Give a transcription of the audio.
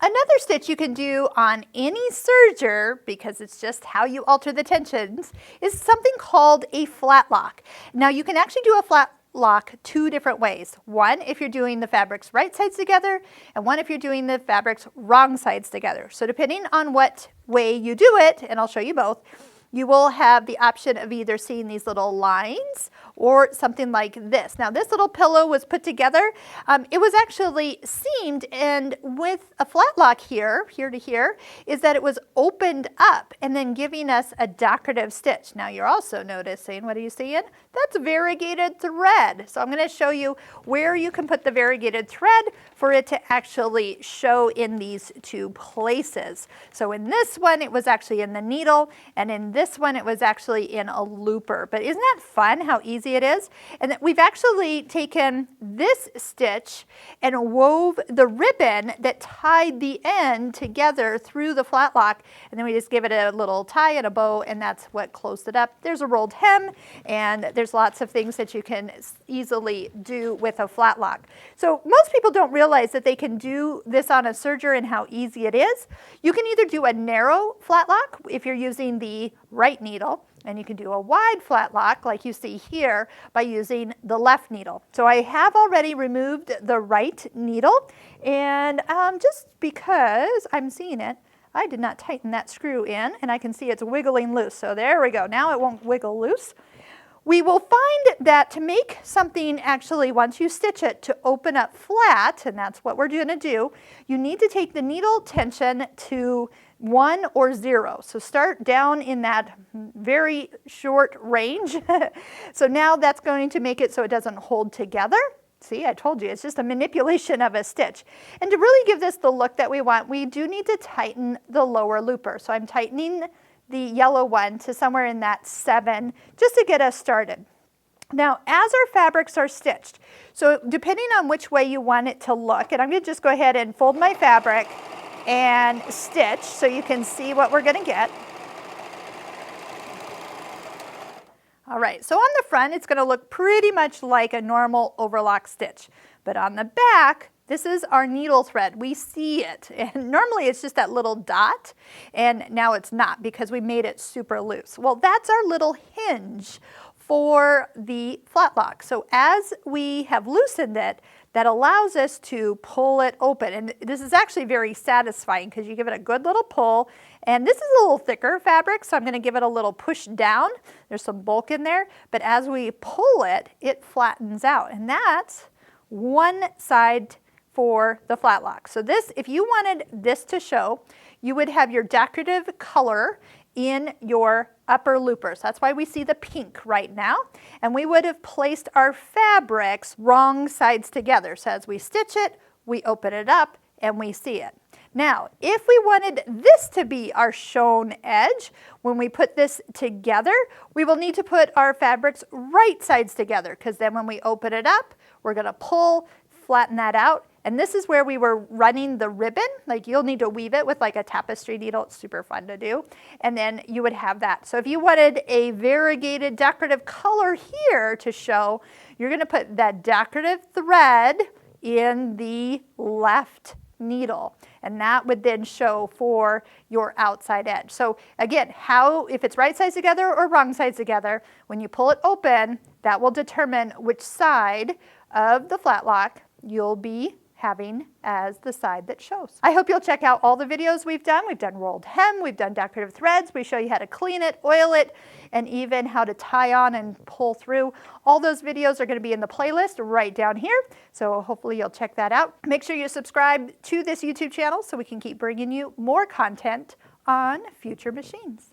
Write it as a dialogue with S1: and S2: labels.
S1: Another stitch you can do on any serger, because it's just how you alter the tensions, is something called a flat lock. Now you can actually do a flat lock two different ways. One if you're doing the fabrics right sides together, and one if you're doing the fabrics wrong sides together. So depending on what way you do it, and I'll show you both, you will have the option of either seeing these little lines or something like this. Now this little pillow was put together. It was actually seamed, and with a flat lock here to here, is that it was opened up and then giving us a decorative stitch. Now you're also noticing, what are you seeing? That's variegated thread. So I'm going to show you where you can put the variegated thread for it to actually show in these two places. So in this one, it was actually in the needle, and in this one, it was actually in a looper. But isn't that fun how easy it is? And we've actually taken this stitch and wove the ribbon that tied the end together through the flat lock, and then we just give it a little tie and a bow, and that's what closed it up. There's a rolled hem, and there's lots of things that you can easily do with a flat lock. So most people don't realize that they can do this on a serger and how easy it is. You can either do a narrow flat lock if you're using the right needle, and you can do a wide flat lock like you see here by using the left needle. So I have already removed the right needle, and just because I'm seeing it, I did not tighten that screw in, and I can see it's wiggling loose. So there we go. Now it won't wiggle loose. We will find that to make something actually, once you stitch it, to open up flat, and that's what we're going to do, you need to take the needle tension to 1 or 0. So start down in that very short range. So now that's going to make it so it doesn't hold together. See, I told you, it's just a manipulation of a stitch. And to really give this the look that we want, we do need to tighten the lower looper. So I'm tightening the yellow one to somewhere in that 7, just to get us started. Now, as our fabrics are stitched, so depending on which way you want it to look, and I'm going to just go ahead and fold my fabric and stitch so you can see what we're going to get. All right, so on the front, it's going to look pretty much like a normal overlock stitch, but on the back, this is our needle thread. We see it, and normally it's just that little dot, and now it's not because we made it super loose. Well, that's our little hinge for the flat lock. So as we have loosened it, that allows us to pull it open. And this is actually very satisfying because you give it a good little pull. And this is a little thicker fabric, so I'm going to give it a little push down. There's some bulk in there, but as we pull it, it flattens out. And that's one side for the flat lock. So this, if you wanted this to show, you would have your decorative color in your upper loopers. That's why we see the pink right now. And we would have placed our fabrics wrong sides together. So as we stitch it, we open it up and we see it. Now, if we wanted this to be our shown edge, when we put this together, we will need to put our fabrics right sides together, because then when we open it up, we're going to pull, flatten that out. And this is where we were running the ribbon. Like, you'll need to weave it with like a tapestry needle. It's super fun to do. And then you would have that. So if you wanted a variegated decorative color here to show, you're going to put that decorative thread in the left needle. And that would then show for your outside edge. So again, if it's right sides together or wrong sides together, when you pull it open, that will determine which side of the flat lock you'll be having as the side that shows. I hope you'll check out all the videos we've done. We've done rolled hem, we've done decorative threads, we show you how to clean it, oil it, and even how to tie on and pull through. All those videos are going to be in the playlist right down here, so hopefully you'll check that out. Make sure you subscribe to this YouTube channel so we can keep bringing you more content on future machines.